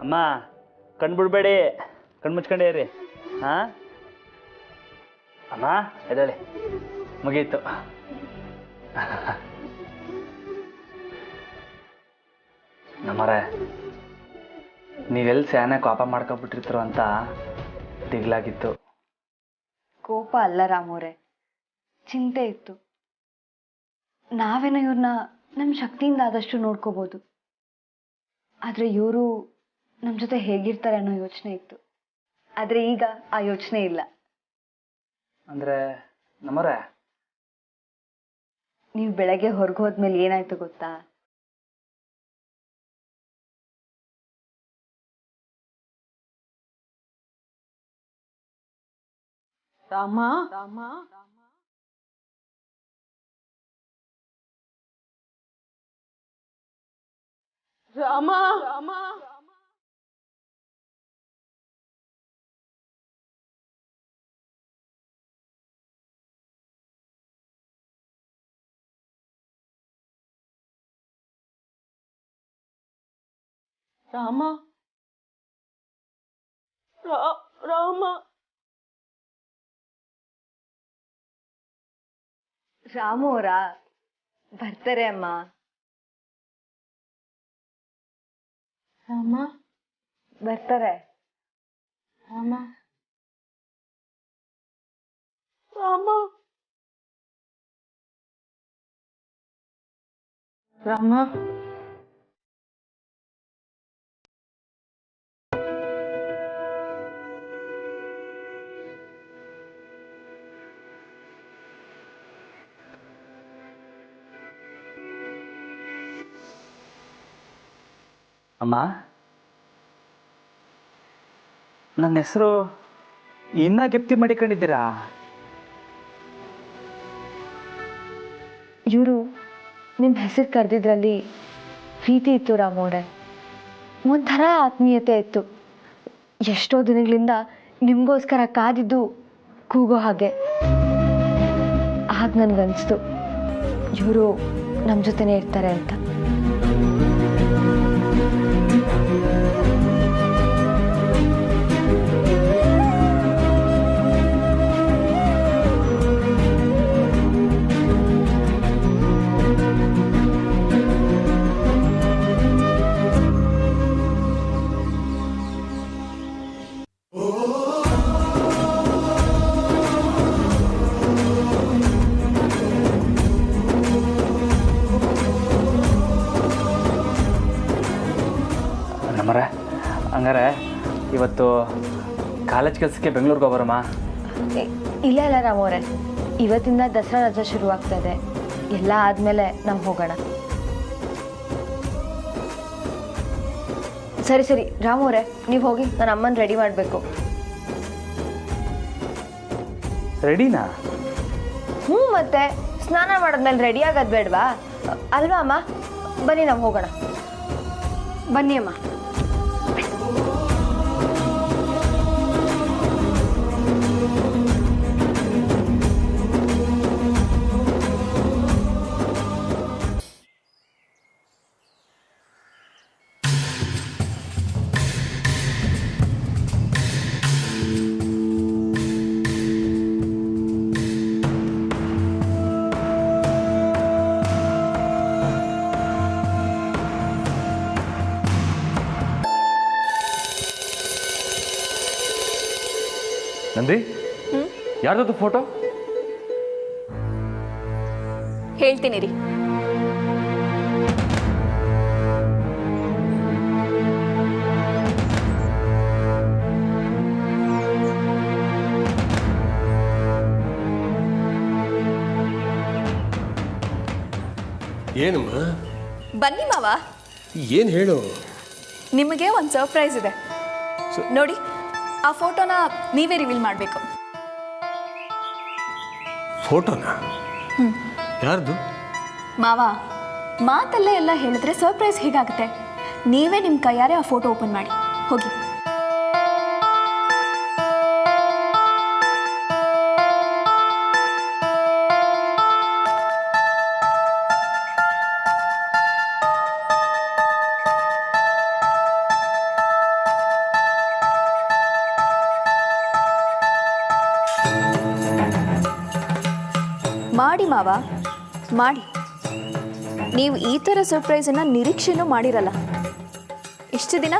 ಅಮ್ಮ ಕಣ್ಬಿಡ್ಬೇಡಿ, ಕಣ್ಣು ಮುಚ್ಕೊಂಡೇ ಇರಿ. ಹಾಂ ಅಮ್ಮ ಎದ್ದೇಳಿ, ಮುಗೀತು. ನಮ್ಮರೆ ನೀವೆಲ್ಲಿ ಸ್ಯಾನೆ ಕೋಪ ಮಾಡ್ಕೊಬಿಟ್ಟಿರ್ತೀರೋ ಅಂತ ದಿಗ್ಲಾಗಿತ್ತು. ಕೋಪ ಅಲ್ಲ ರಾಮೋರೆ, ಚಿಂತೆ ಇತ್ತು. ನಾವೇನೋ ಇವ್ರನ್ನ ನಮ್ಮ ಶಕ್ತಿಯಿಂದ ಆದಷ್ಟು ನೋಡ್ಕೋಬೋದು, ಆದರೆ ಇವರು ನಮ್ಮ ಜೊತೆ ಹೇಗಿರ್ತಾರೆ ಅನ್ನೋ ಯೋಚನೆ ಇತ್ತು. ಆದರೆ ಈಗ ಆ ಯೋಚನೆ ಇಲ್ಲ. ಅಂದರೆ ನಮ್ಮರೆ ನೀವು ಬೆಳಗ್ಗೆ ಹೊರಗೆ ಹೋದ್ಮೇಲೆ ಏನಾಯ್ತು ಗೊತ್ತಾ? ರಾಮ ರಾಮ ರಾಮ ರಾಮ ರಾಮ ರಾಮ ರಾಮು ಅವರ ಬರ್ತಾರೆ ಅಮ್ಮ. ರಾಮ ಬರ್ತಾರೆ. ರಾಮ ರಾಮ ರಾಮ ಅಮ್ಮ, ನನ್ನ ಹೆಸರು ಇನ್ನ ಗೆಪ್ತಿ ಮಾಡಿಕೊಂಡಿದ್ದೀರಾ? ಇವರು ನಿಮ್ಮ ಹೆಸರು ಕರೆದಿದ್ರಲ್ಲಿ ಪ್ರೀತಿ ಇತ್ತು ರಾಮೋರೆ, ಒಂಥರ ಆತ್ಮೀಯತೆ ಇತ್ತು. ಎಷ್ಟೋ ದಿನಗಳಿಂದ ನಿಮಗೋಸ್ಕರ ಕಾದಿದ್ದು ಕೂಗೋ ಹಾಗೆ. ಆಗ ನನಗನ್ನಿಸ್ತು ಇವರು ನಮ್ಮ ಜೊತೆನೇ ಇರ್ತಾರೆ ಅಂತ. ನಮ್ಮರೆ ಹಂಗಾರೆ ಇವತ್ತು ಕಾಲೇಜ್ ಕೆಲಸಕ್ಕೆ ಬೆಂಗಳೂರಿಗೆ ಹೋಗೋರಮ್ಮ? ಇಲ್ಲ ಇಲ್ಲ ರಾಮೋರೆ, ಇವತ್ತಿಂದ ದಸರಾ ರಜೆ ಶುರುವಾಗ್ತದೆ. ಎಲ್ಲ ಆದಮೇಲೆ ನಾವು ಹೋಗೋಣ. ಸರಿ ಸರಿ ರಾಮೋರೆ, ನೀವು ಹೋಗಿ, ನನ್ನ ಅಮ್ಮನ ರೆಡಿ ಮಾಡಬೇಕು. ರೆಡಿನಾ? ಹ್ಞೂ, ಮತ್ತೆ ಸ್ನಾನ ಮಾಡಿದ್ಮೇಲೆ ರೆಡಿ ಆಗೋದು ಬೇಡವಾ? ಅಲ್ವಾ ಅಮ್ಮ? ಬನ್ನಿ ನಾವು ಹೋಗೋಣ. ಬನ್ನಿ ಅಮ್ಮ. ನಂದಿ, ಯಾರ್ದದು ಫೋಟೋ? ಹೇಳ್ತೀನಿ ರೀ. ಏನಮ್ಮ? ಬನ್ನಿ ಮಾವ, ಏನು ಹೇಳು. ನಿಮಗೆ ಒಂದು ಸರ್ಪ್ರೈಸ್ ಇದೆ ನೋಡಿ. ಆ ಫೋಟೋನ ನೀವೇ ರಿವೀಲ್ ಮಾಡಬೇಕು. ಫೋಟೋನಾ? ಯಾರ್ದು? ಮಾವ, ಮಾತಲ್ಲೇ ಎಲ್ಲ ಹೇಳಿದ್ರೆ ಸರ್ಪ್ರೈಸ್ ಹೇಗಾಗುತ್ತೆ? ನೀವೇ ನಿಮ್ಮ ಕೈಯಾರೆ ಆ ಫೋಟೋ ಓಪನ್ ಮಾಡಿ ಹೋಗಿ. ಮಾವ ಮಾಡಿ. ನೀವು ಈ ಥರ ಸರ್ಪ್ರೈಸನ್ನು ನಿರೀಕ್ಷೆನೂ ಮಾಡಿರಲ್ಲ. ಇಷ್ಟು ದಿನ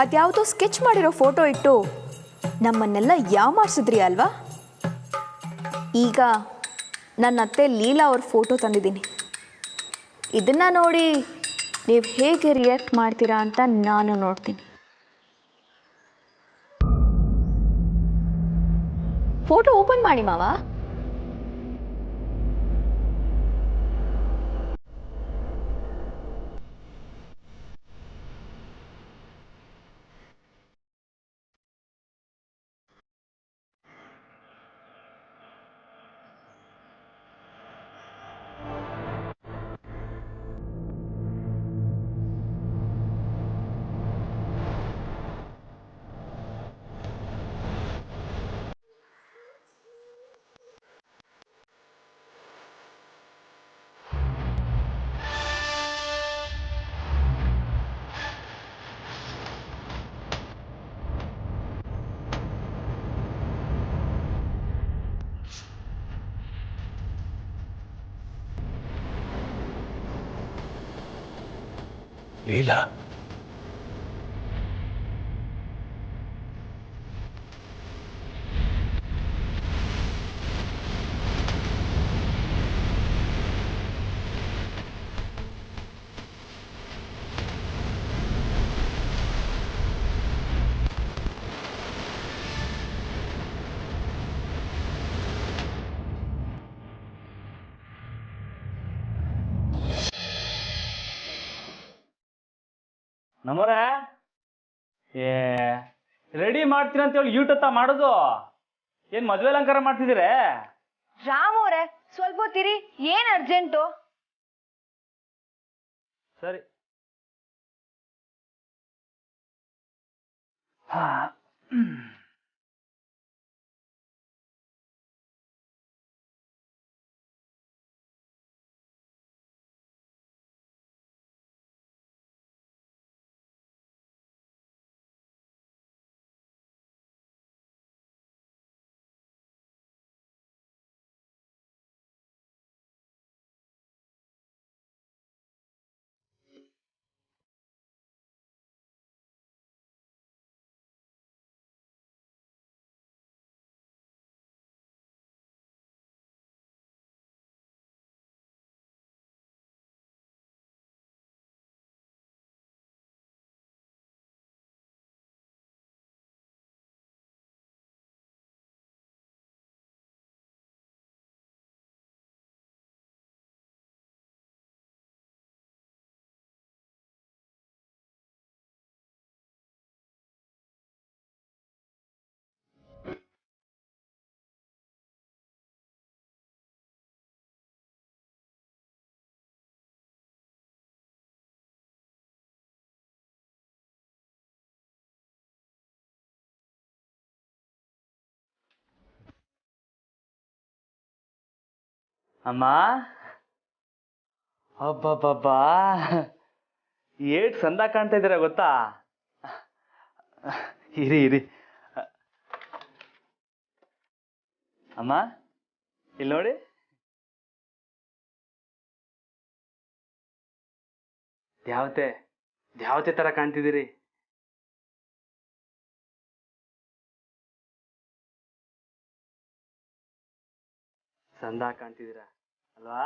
ಅದ್ಯಾವುದೋ ಸ್ಕೆಚ್ ಮಾಡಿರೋ ಫೋಟೋ ಇಟ್ಟು ನಮ್ಮನ್ನೆಲ್ಲ ಯಾಮಾರಿಸಿದ್ರಿ ಅಲ್ವಾ? ಈಗ ನನ್ನ ಅತ್ತೆ ಲೀಲಾ ಅವ್ರ ಫೋಟೋ ತಂದಿದ್ದೀನಿ. ಇದನ್ನು ನೋಡಿ ನೀವು ಹೇಗೆ ರಿಯಾಕ್ಟ್ ಮಾಡ್ತೀರಾ ಅಂತ ನಾನು ನೋಡ್ತೀನಿ. ಫೋಟೋ ಓಪನ್ ಮಾಡಿ ಮಾವ. ಲೀಲಾ, ನಮ್ಮರೆ ಏ ರೆಡಿ ಮಾಡ್ತೀನಿ ಅಂತ ಹೇಳಿ ಯೂಟತ್ತ ಮಾಡೋದು ಏನು ಮದುವೆ ಅಲಂಕಾರ ಮಾಡ್ತಿದ್ದೀರೇ? ರಾಮ್ ಅವರೇ, ಸ್ವಲ್ಪ ಹೊತ್ತಿರಿ. ಏನ್ ಅರ್ಜೆಂಟು? ಸರಿ. ಹಾ ಅಮ್ಮ, ಅಬ್ಬಬ್ಬಬ್ಬಾ, ಏಟ್ ಸಂದ ಕಾಣ್ತಾ ಇದ್ದೀರಾ ಗೊತ್ತಾ? ಇರಿ ಇರಿ ಅಮ್ಮ, ಇಲ್ಲಿ ನೋಡಿ. ದ್ಯಾವತೆ ದ್ಯಾವತೆ ತರ ಕಾಣ್ತಿದ್ದೀರಿ. ಸಂದ ಕಾಣ್ತಿದ್ದೀರಾ ಅಲ್ವಾ?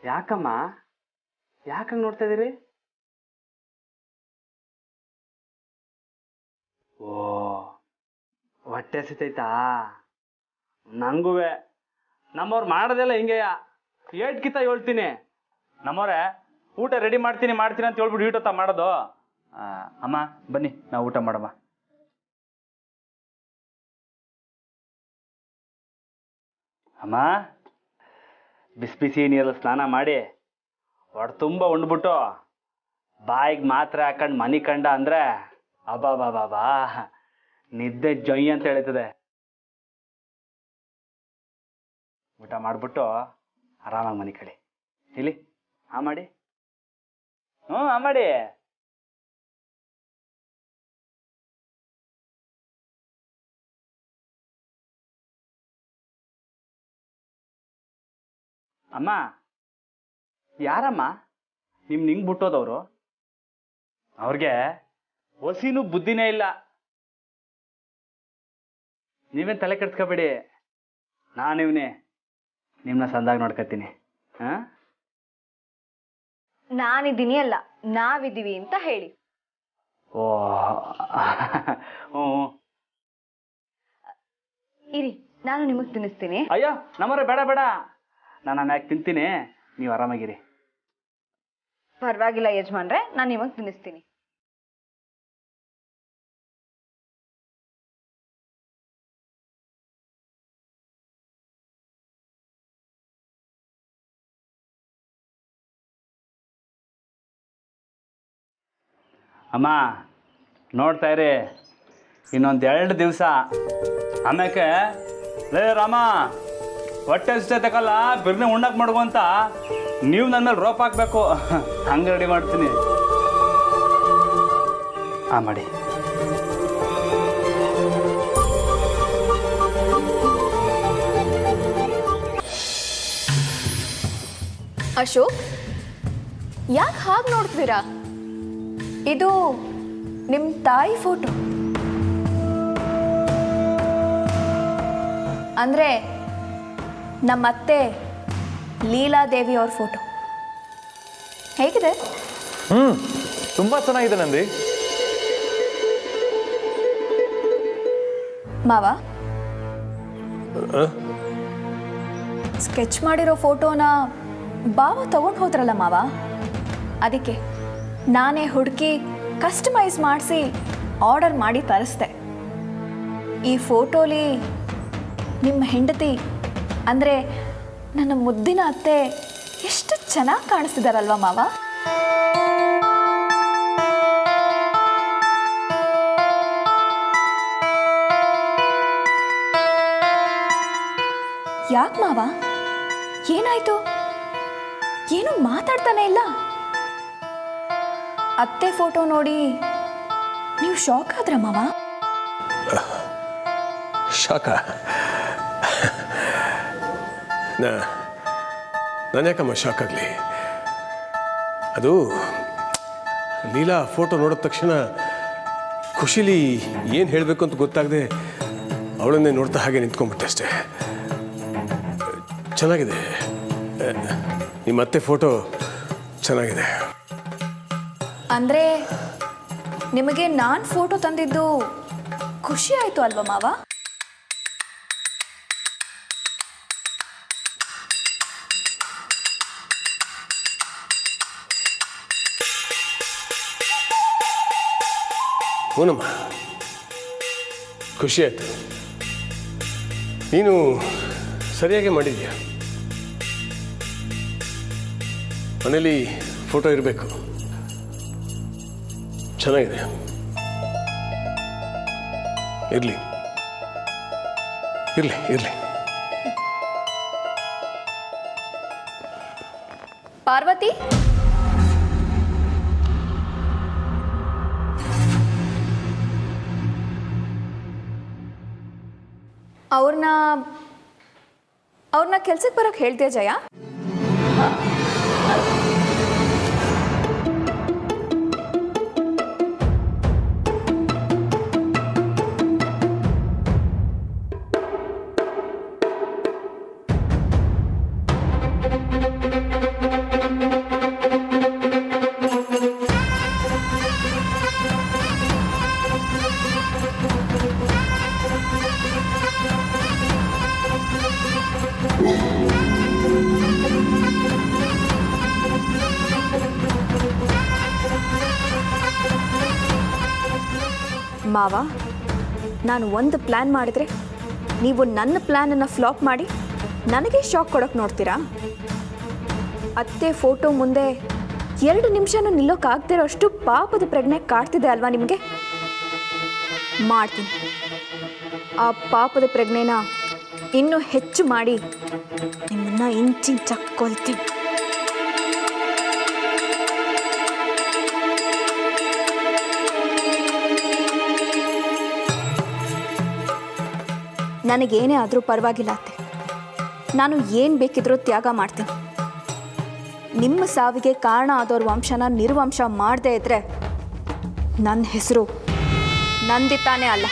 ಯಾಕಮ್ಮ, ಯಾಕಂಗ್ ನೋಡ್ತಾ ಇದೀರಿ? ಓ, ಹೊಟ್ಟೆ ಹಸಿತೈತಾ? ನಂಗುವೆ. ನಮ್ಮವ್ರು ಮಾಡೋದೆಲ್ಲ ಹಿಂಗೆಯ. ಏಟ್ಕಿತ ಹೇಳ್ತೀನಿ. ನಮ್ಮವ್ರೆ ಊಟ ರೆಡಿ ಮಾಡ್ತೀನಿ ಅಂತ ಹೇಳ್ಬಿಟ್ಟು ಊಟ ಮಾಡೋದು. ಅಮ್ಮ ಬನ್ನಿ, ನಾವು ಊಟ ಮಾಡಮ್ಮ. ಅಮ್ಮ, ಬಿಸಿ ಬಿಸಿ ನೀರಲ್ಲಿ ಸ್ನಾನ ಮಾಡಿ ಹೊಟ್ಟೆ ತುಂಬ ಉಂಡ್ಬಿಟ್ಟು ಬಾಯಿಗೆ ಮಾತ್ರೆ ಹಾಕೊಂಡು ಮನಿ ಕಂಡ ಅಂದ್ರೆ ಅಬಾಬಾಬಾಬಾ, ನಿದ್ದೆ ಜೊಯ್ ಅಂತ ಹೇಳ್ತದೆ. ಊಟ ಮಾಡ್ಬಿಟ್ಟು ಆರಾಮಾಗಿ ಮನಿ ಕಡೆ ಇಲ್ಲಿ. ಮಾಡಿ ಹ್ಞೂ ಮಾಡಿ. ಅಮ್ಮ, ಯಾರಮ್ಮ ನಿಂಗೆ ಬಿಟ್ಟೋದವರು? ಅವ್ರಿಗೆ ಹೊಸಿನೂ ಬುದ್ಧಿನೇ ಇಲ್ಲ. ನೀವೇನು ತಲೆ ಕೆಡ್ಸ್ಕೊಬೇಡಿ, ನಾನಿವ್ನೇ ನಿಮ್ಮನ್ನ ಸಂದಾಗ ನೋಡ್ಕೊತೀನಿ. ಹಾಂ, ನಾನಿದ್ದೀನಿ ಅಲ್ಲ, ನಾವಿದ್ದೀವಿ ಅಂತ ಹೇಳಿ. ಓ ಹ್ಞೂ, ಇರಿ, ನಾನು ನಿಮಗೆ ತಿನ್ನಿಸ್ತೀನಿ. ಅಯ್ಯೋ ನಮ್ಮವ್ರೆ, ಬೇಡ ಬೇಡ, ನಾನು ಆಮ್ಯಾಕೆ ತಿಂತೀನಿ, ನೀವು ಆರಾಮಾಗಿರಿ. ಪರವಾಗಿಲ್ಲ ಯಜಮಾನ್ರೆ, ನಾನು ನಿಮಗೆ ತಿನ್ನಿಸ್ತೀನಿ. ಅಮ್ಮ ನೋಡ್ತಾ ಇರಿ, ಇನ್ನೊಂದು 2 ದಿವಸ ಆಮ್ಯಾಕೆ ಲೇ ರಾಮ ಹೊಟ್ಟೆ ಅಷ್ಟೇ ತಗೊಲ್ಲ, ಬಿರ್ನೆ ಉಣ್ಣಕ್ಕೆ ಮಾಡ್ಕೊ ಅಂತ ನೀವು ನನ್ನ ಮೇಲೆ ರೋಪ್ ಹಾಕಬೇಕು. ಹಂಗೆ ರೆಡಿ ಮಾಡ್ತೀನಿ. ಮಾಡಿ. ಅಶೋಕ್, ಯಾಕೆ ಹಾಗೆ ನೋಡ್ತೀರಾ? ಇದು ನಿಮ್ಮ ತಾಯಿ ಫೋಟೋ. ಅಂದರೆ ನಮ್ಮತ್ತೆ ಲೀಲಾದೇವಿ ಅವ್ರ ಫೋಟೋ. ಹೇಗಿದೆ? ತುಂಬ ಚೆನ್ನಾಗಿದೆ ನಂದಿ. ಮಾವ, ಸ್ಕೆಚ್ ಮಾಡಿರೋ ಫೋಟೋನ ಬಾವ ತಗೊಂಡು ಹೋದ್ರಲ್ಲ ಮಾವ, ಅದಕ್ಕೆ ನಾನೇ ಹುಡುಕಿ ಕಸ್ಟಮೈಸ್ ಮಾಡಿಸಿ ಆರ್ಡರ್ ಮಾಡಿ ತರಿಸ್ದೆ. ಈ ಫೋಟೋಲಿ ನಿಮ್ಮ ಹೆಂಡತಿ ಅಂದರೆ ನನ್ನ ಮುದ್ದಿನ ಅತ್ತೆ ಎಷ್ಟು ಚೆನ್ನಾಗಿ ಕಾಣಿಸ್ತಿದಾರಲ್ವ ಮಾವ? ಯಾಕೆ ಮಾವ, ಏನಾಯ್ತು? ಏನು ಮಾತಾಡ್ತಾನೆ ಇಲ್ಲ? ಅತ್ತೆ ಫೋಟೋ ನೋಡಿ ನೀವು ಶಾಕ್ ಆದ್ರ ಮಾವ? ಶಾಕ? ನಾನು ಯಾಕಮ್ಮ ಶಾಕ್ ಆಗಲಿ? ಅದು ಲೀಲಾ ಫೋಟೋ ನೋಡಿದ ತಕ್ಷಣ ಖುಷಿಲಿ ಏನು ಹೇಳಬೇಕು ಅಂತ ಗೊತ್ತಾಗದೆ ಅವಳನ್ನೇ ನೋಡ್ತಾ ಹಾಗೆ ನಿಂತ್ಕೊಂಡ್ಬಿಟ್ಟೆ ಅಷ್ಟೇ. ಚೆನ್ನಾಗಿದೆ, ನಿಮ್ಮ ಅತ್ತೆ ಫೋಟೋ ಚೆನ್ನಾಗಿದೆ. ಅಂದರೆ ನಿಮಗೆ ನಾನು ಫೋಟೋ ತಂದಿದ್ದು ಖುಷಿ ಆಯಿತು ಅಲ್ವಾ ಮಾವ? ಹೂನಮ್ಮ, ಖುಷಿ ಆಯಿತು. ನೀನು ಸರಿಯಾಗಿ ಮಾಡಿದ್ಯಾ. ಮನೇಲಿ ಫೋಟೋ ಇರಬೇಕು. ಚೆನ್ನಾಗಿದೆ, ಇರಲಿ ಇರಲಿ ಇರಲಿ. ಪಾರ್ವತಿ, ಅವ್ರನ್ನ ಕೆಲ್ಸಕ್ಕೆ ಬರೋಕ್ಕೆ ಹೇಳ್ತೀಯ ಜಯ? ಮಾವ, ನಾನು ಒಂದು ಪ್ಲ್ಯಾನ್ ಮಾಡಿದರೆ ನೀವು ನನ್ನ ಪ್ಲ್ಯಾನನ್ನು ಫ್ಲಾಪ್ ಮಾಡಿ ನನಗೆ ಶಾಕ್ ಕೊಡೋಕೆ ನೋಡ್ತೀರಾ? ಅತ್ತೆ ಫೋಟೋ ಮುಂದೆ 2 ನಿಮಿಷನೂ ನಿಲ್ಲೋಕ್ಕಾಗ್ದಿರೋ ಅಷ್ಟು ಪಾಪದ ಪ್ರಜ್ಞೆ ಕಾಡ್ತಿದೆ ಅಲ್ವಾ ನಿಮಗೆ? ಮಾಡ್ತೀನಿ. ಆ ಪಾಪದ ಪ್ರಜ್ಞೆನ ಇನ್ನೂ ಹೆಚ್ಚು ಮಾಡಿ ನಿಮ್ಮನ್ನು ಇಂಚಿಂಚಾಗಿ ಕೊಲ್ತೀನಿ. ನನಗೇನೇ ಆದರೂ ಪರವಾಗಿಲ್ಲ ಅತ್ತೆ. ನಾನು ಏನು ಬೇಕಿದ್ರೂ ತ್ಯಾಗ ಮಾಡ್ತೀನಿ. ನಿಮ್ಮ ಸಾವಿಗೆ ಕಾರಣ ಆದವ್ರ ವಂಶನ ನಿರ್ವಂಶ ಮಾಡದೇ ಇದ್ರೆ ನನ್ನ ಹೆಸರು ನಂದಿತಾನೇ ಅಲ್ಲ.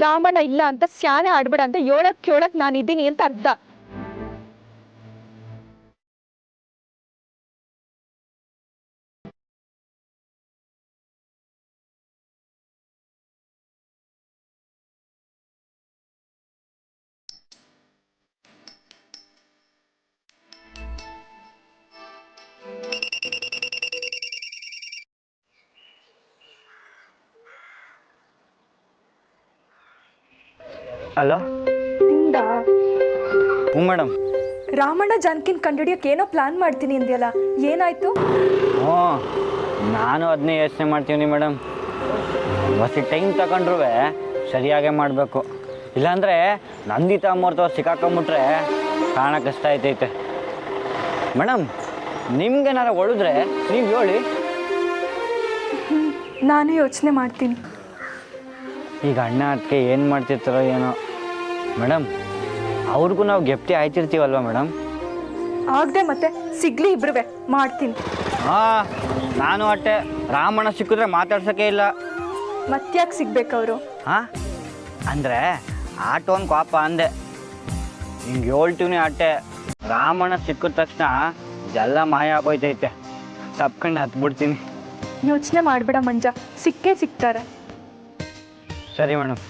ರಾಮಣ್ಣ ಇಲ್ಲ ಅಂತ ಸ್ಯಾನೆ ಆಡ್ಬೇಡ ಅಂತ ಹೇಳಕ್ ನಾನು ಇದ್ದೀನಿ ಅಂತ ಅರ್ಥ. ಹಲೋ. ಹ್ಞೂ ಮೇಡಮ್. ರಾಮಣ್ಣ ಜಾನಕಿನ ಕಂಡುಹಿಡಿಯೋಕೆ ಏನೋ ಪ್ಲಾನ್ ಮಾಡ್ತೀನಿ ಅಂದ್ಯಲ್ಲ, ಏನಾಯ್ತು? ಹ್ಞೂ, ನಾನು ಅದನ್ನೇ ಯೋಚನೆ ಮಾಡ್ತೀನಿ ಮೇಡಮ್. ಹೊಸ ಟೈಮ್ ತಗೊಂಡ್ರೂ ಸರಿಯಾಗೇ ಮಾಡಬೇಕು, ಇಲ್ಲಾಂದರೆ ನಂದಿತಾ ಅಮ್ಮವ್ರತವ್ರು ಸಿಕ್ಕಾಕೊಂಬಿಟ್ರೆ ಕಾರಣ ಕಷ್ಟ ಆಯ್ತೈತೆ ಮೇಡಮ್. ನಿಮ್ಗೇನಾರ ಹೊಳಿದ್ರೆ ನೀವು ಹೇಳಿ. ನಾನು ಯೋಚನೆ ಮಾಡ್ತೀನಿ. ಈಗ ಅಣ್ಣ ಅದಕ್ಕೆ ಏನು ಮಾಡ್ತಿರ್ತಾರೋ ಏನೋ ಮೇಡಮ್. ಅವ್ರಿಗೂ ನಾವು ಗೆಪ್ತಿ ಆಯ್ತಿರ್ತೀವಲ್ವ ಮೇಡಮ್. ಆಗದೆ ಮತ್ತೆ ಸಿಗ್ಲಿ, ಇಬ್ರುವೆ ಮಾಡ್ತೀನಿ. ಹಾಂ, ನಾನು ಅಟ್ಟೆ. ರಾಮಣ್ಣ ಸಿಕ್ಕಿದ್ರೆ ಮಾತಾಡ್ಸೋಕ್ಕೆ ಇಲ್ಲ. ಮತ್ತ್ಯಾಕೆ ಸಿಗ್ಬೇಕವರು? ಹಾಂ, ಅಂದರೆ ಆಟೋ ಒಂದು ಕೋಪ ಅಂದೆ. ಹಿಂಗೆ ಹೇಳ್ತೀವಿ ಅಟ್ಟೆ. ರಾಮಣ್ಣ ಸಿಕ್ಕಿದ ತಕ್ಷಣ ಎಲ್ಲ ಮಾಯ ಆಗೋಯ್ತೈತೆ. ತಪ್ಕೊಂಡು ಹತ್ಬಿಡ್ತೀನಿ. ಯೋಚನೆ ಮಾಡಬೇಡ ಮಂಜ, ಸಿಕ್ಕೇ ಸಿಗ್ತಾರೆ. ಸರಿ ಮೇಡಮ್.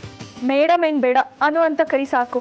ಮೇಡಮ್ ಏನು ಬೇಡ, ಅನು ಅಂತ ಕರಿ ಸಾಕು.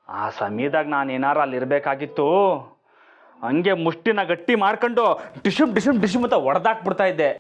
ಆ ಸಮಯದಾಗ ನಾನು ಏನಾರು ಅಲ್ಲಿ ಇರಬೇಕಾಗಿತ್ತು. ಹಂಗೆ ಮುಷ್ಟಿನ ಗಟ್ಟಿ ಮಾಡ್ಕೊಂಡು ಡಿಶುಮ್ ಡಿಶುಮ್ ಡಿಶುಮ್ ಅಂತ ಹೊಡೆದಾಕ್ಬಿಡ್ತಾ ಇದ್ದೆ.